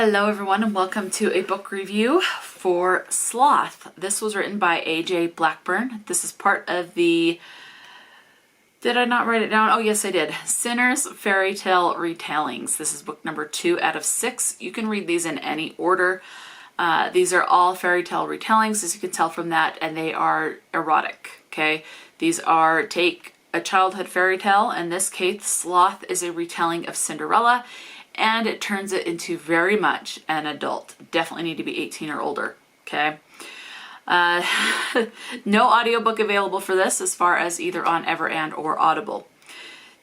Hello everyone and welcome to a book review for Sloth. This was written by AJ Blackburn. This is part of the, did I not write it down? Oh yes I did. Sinners Fairytale Retellings. This is book number 2 out of 6. You can read these in any order. These are all fairy tale retellings, as you can tell from that, and they are erotic, okay? These are, take a childhood fairy tale, in this case Sloth is a retelling of Cinderella, and it turns it into very much an adult. Definitely need to be 18 or older, okay? No audiobook available for this as far as either on Everand or Audible.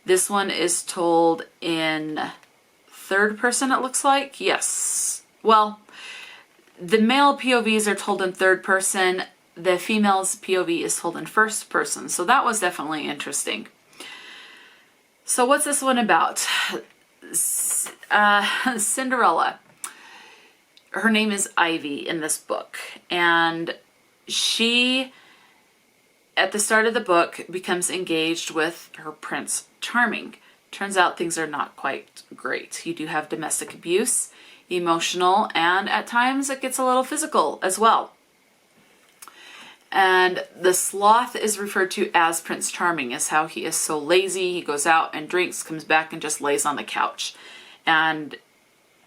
This one is told in third person, it looks like. Yes. Well, the male POVs are told in third person. The female's POV is told in first person. So that was definitely interesting. So what's this one about? Cinderella. Her name is Ivy in this book, and she, at the start of the book, becomes engaged with her Prince Charming. Turns out things are not quite great. You do have domestic abuse, emotional, and at times it gets a little physical as well. And the Sloth is referred to as Prince Charming, as how he is so lazy. He goes out and drinks, comes back and just lays on the couch. And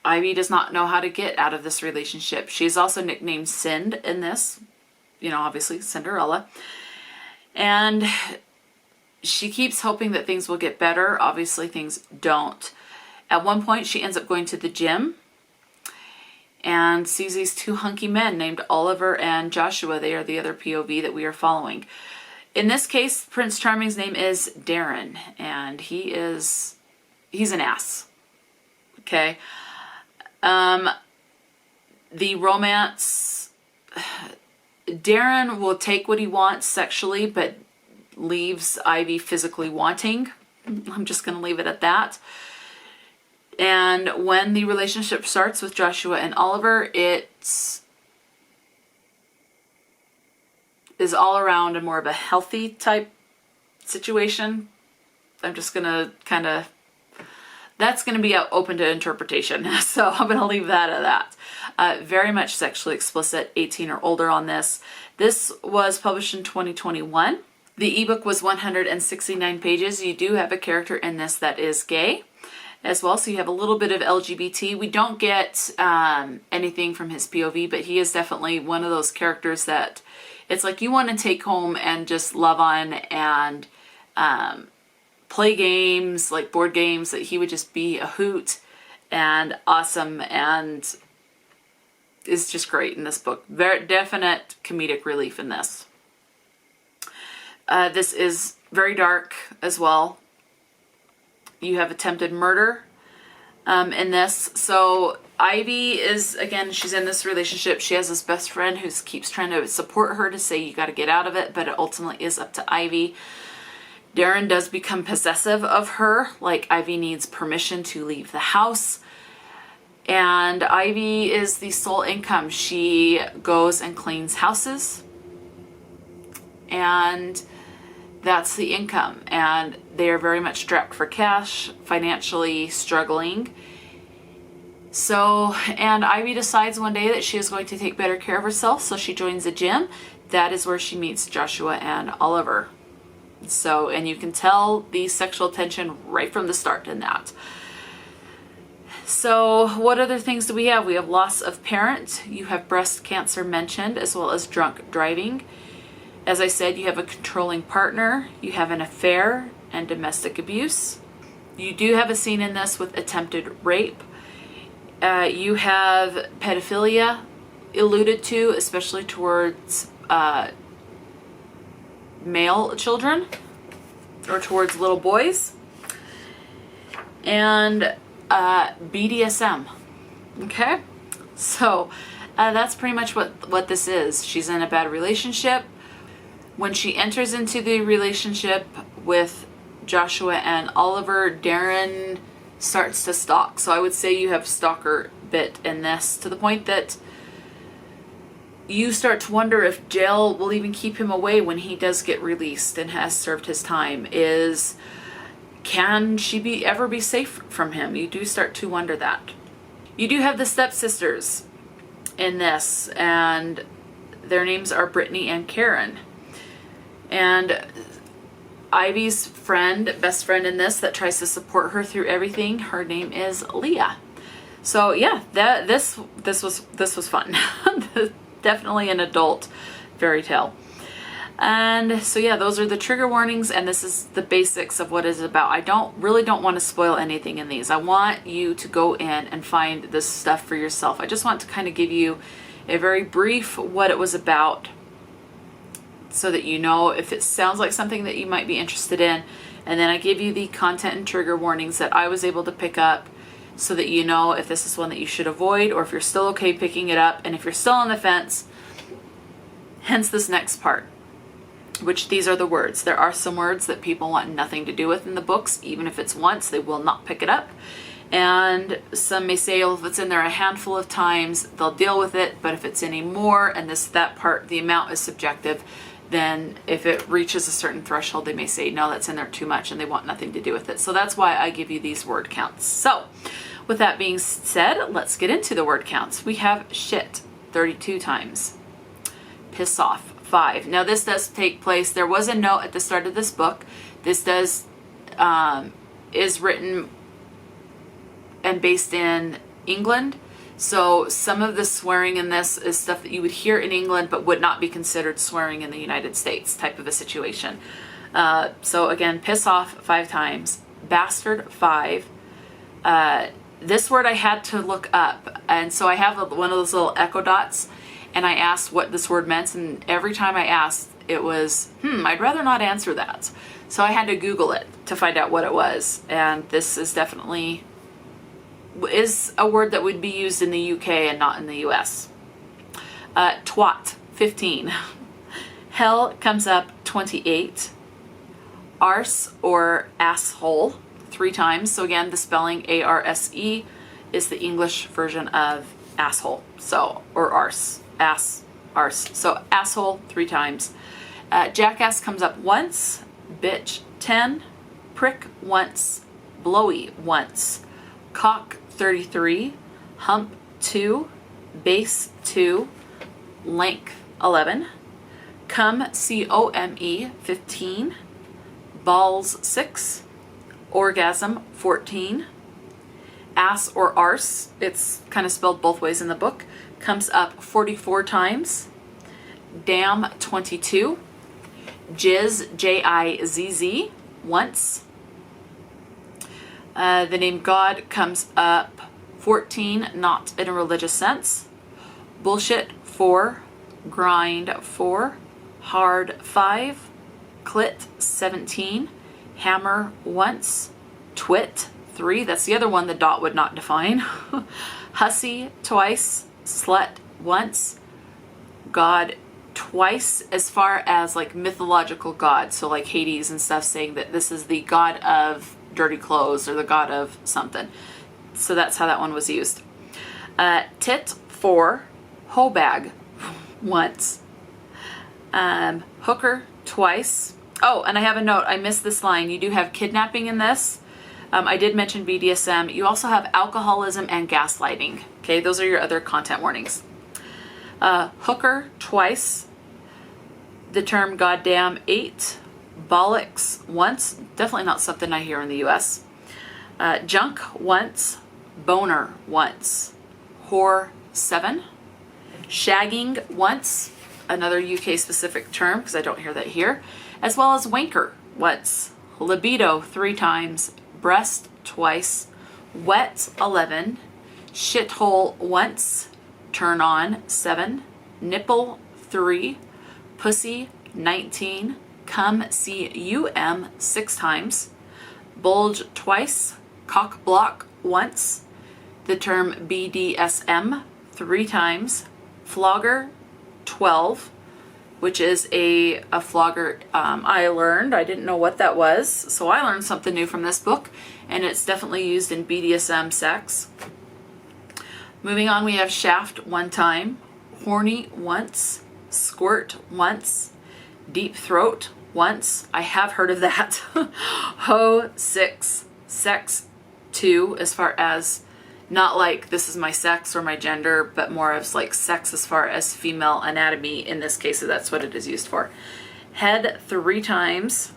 Ivy does not know how to get out of this relationship. She is also nicknamed Sind in this, you know, obviously Cinderella. And she keeps hoping that things will get better. Obviously things don't. At one point she ends up going to the gym and sees these two hunky men named Oliver and Joshua. They are the other POV that we are following. In this case, Prince Charming's name is Darren, and he's an ass. Okay. The romance, Darren will take what he wants sexually, but leaves Ivy physically wanting. I'm just going to leave it at that. And when the relationship starts with Joshua and Oliver, it is all around a more of a healthy type situation. I'm just going to kind of, that's going to be open to interpretation. So I'm going to leave that at that. Very much sexually explicit, 18 or older on this. This was published in 2021. The ebook was 169 pages. You do have a character in this that is gay as well, so you have a little bit of LGBT. We don't get anything from his POV, but he is definitely one of those characters that it's like you want to take home and just love on and play games, like board games, that he would just be a hoot and awesome and is just great in this book. Very definite comedic relief in this. This is very dark as well. You have attempted murder in this. So Ivy is, again, she's in this relationship. She has this best friend who keeps trying to support her to say you got to get out of it, but it ultimately is up to Ivy. Darren does become possessive of her, like Ivy needs permission to leave the house. And Ivy is the sole income. She goes and cleans houses, and that's the income, and they are very much strapped for cash, financially struggling. So, and Ivy decides one day that she is going to take better care of herself, so she joins a gym. That is where she meets Joshua and Oliver. So, and you can tell the sexual tension right from the start in that. So, what other things do we have? We have loss of parent. You have breast cancer mentioned, as well as drunk driving. As I said, you have a controlling partner, you have an affair, and domestic abuse. You do have a scene in this with attempted rape. You have pedophilia alluded to, especially towards male children or towards little boys. And BDSM. Okay? So that's pretty much what this is. She's in a bad relationship. When she enters into the relationship with Joshua and Oliver, Darren starts to stalk. So I would say you have stalker bit in this, to the point that you start to wonder if jail will even keep him away when he does get released and has served his time. Can she ever be safe from him? You do start to wonder that. You do have the stepsisters in this, and their names are Brittany and Karen. And Ivy's friend, best friend in this that tries to support her through everything, her name is Leah. So yeah, this was fun. Definitely an adult fairy tale. And so yeah, those are the trigger warnings, and this is the basics of what it's about. I really don't want to spoil anything in these. I want you to go in and find this stuff for yourself. I just want to kind of give you a very brief what it was about, so that you know if it sounds like something that you might be interested in. And then I give you the content and trigger warnings that I was able to pick up, so that you know if this is one that you should avoid, or if you're still okay picking it up. And if you're still on the fence, hence this next part, which these are the words. There are some words that people want nothing to do with in the books. Even if it's once, they will not pick it up. And some may say, oh, if it's in there a handful of times, they'll deal with it. But if it's any more, and that part, the amount is subjective, then if it reaches a certain threshold, they may say, no, that's in there too much, and they want nothing to do with it. So that's why I give you these word counts. So with that being said, let's get into the word counts. We have shit 32 times. Piss off 5. Now this does take place, there was a note at the start of this book. This is written and based in England. So some of the swearing in this is stuff that you would hear in England but would not be considered swearing in the United States type of a situation. So again, piss off 5 times. Bastard 5. This word I had to look up, and so I have one of those little echo dots, and I asked what this word meant, and every time I asked, it was, I'd rather not answer that. So I had to Google it to find out what it was, and this is definitely a word that would be used in the UK and not in the US. Twat 15. Hell comes up 28. Arse or asshole 3 times. So again, the spelling A-R-S-E is the English version of asshole. So, or arse. Ass, arse. So asshole 3 times. Jackass comes up once. Bitch 10. Prick once. Blowy once. Cock 33. Hump 2. Base 2. Length 11. Come, C-O-M-E 15. Balls 6. Orgasm 14. Ass or arse, it's kind of spelled both ways in the book, comes up 44 times. Damn 22. Jizz, J-I-Z-Z, once. The name God comes up 14, not in a religious sense. Bullshit 4. Grind 4. Hard 5. Clit 17. Hammer once. Twit 3. That's the other one the dot would not define. Hussy twice. Slut once. God twice, as far as like mythological gods, so like Hades and stuff, saying that this is the god of dirty clothes or the god of something. So that's how that one was used. Tit 4. Hoe bag once. Hooker twice. Oh, and I have a note. I missed this line. You do have kidnapping in this. I did mention BDSM. You also have alcoholism and gaslighting. Okay, those are your other content warnings. Hooker twice. The term goddamn 8. Bollocks once. Definitely not something I hear in the US. Junk once. Boner once. Whore 7. Shagging once. Another UK specific term because I don't hear that here. As well as wanker once. Libido 3 times. Breast twice. Wet 11. Shithole once. Turn on 7. Nipple 3. Pussy 19. Cum, C-U-M 6 times. Bulge twice. Cock block once. The term BDSM 3 times. Flogger 12, which is a flogger I learned. I didn't know what that was, so I learned something new from this book, and it's definitely used in BDSM sex. Moving on, we have shaft 1 time, horny once, squirt once, deep throat once. I have heard of that. Hoe 6, sex 2, as far as Not like this is my sex or my gender, but more of like sex as far as female anatomy. In this case, that's what it is used for. Head 3 times,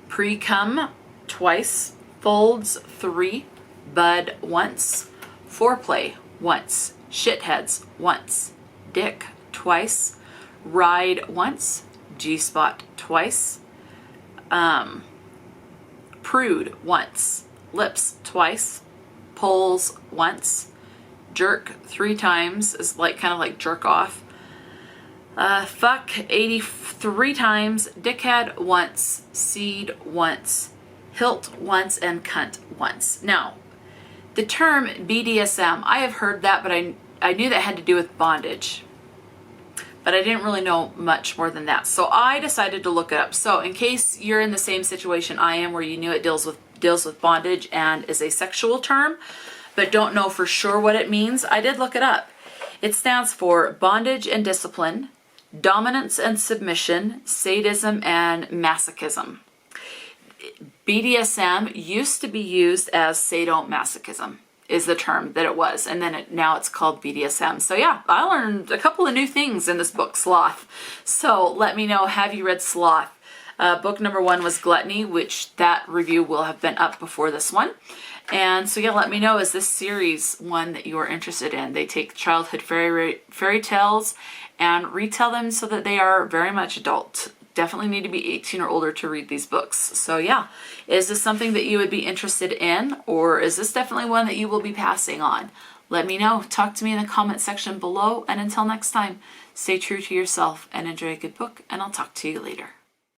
pre-cum twice, folds 3, bud once, foreplay once, shitheads once, dick twice, ride once, G-spot twice, prude once, lips twice, pulls once, jerk 3 times is like kind of like jerk off, fuck 83 times, dickhead once, seed once, hilt once, and cunt once. Now, the term BDSM, I have heard that, but I knew that had to do with bondage. But I didn't really know much more than that. So I decided to look it up. So in case you're in the same situation I am, where you knew it deals with bondage and is a sexual term, but don't know for sure what it means, I did look it up. It stands for bondage and discipline, dominance and submission, sadism and masochism. BDSM used to be used as sadomasochism is the term that it was, and then now it's called BDSM. So yeah, I learned a couple of new things in this book, Sloth. So let me know, have you read Sloth? Book number 1 was Gluttony, which that review will have been up before this one. And so yeah, let me know, is this series one that you are interested in? They take childhood fairy tales and retell them so that they are very much adult. Definitely need to be 18 or older to read these books. So yeah, is this something that you would be interested in, or is this definitely one that you will be passing on? Let me know. Talk to me in the comment section below, and until next time, stay true to yourself and enjoy a good book, and I'll talk to you later.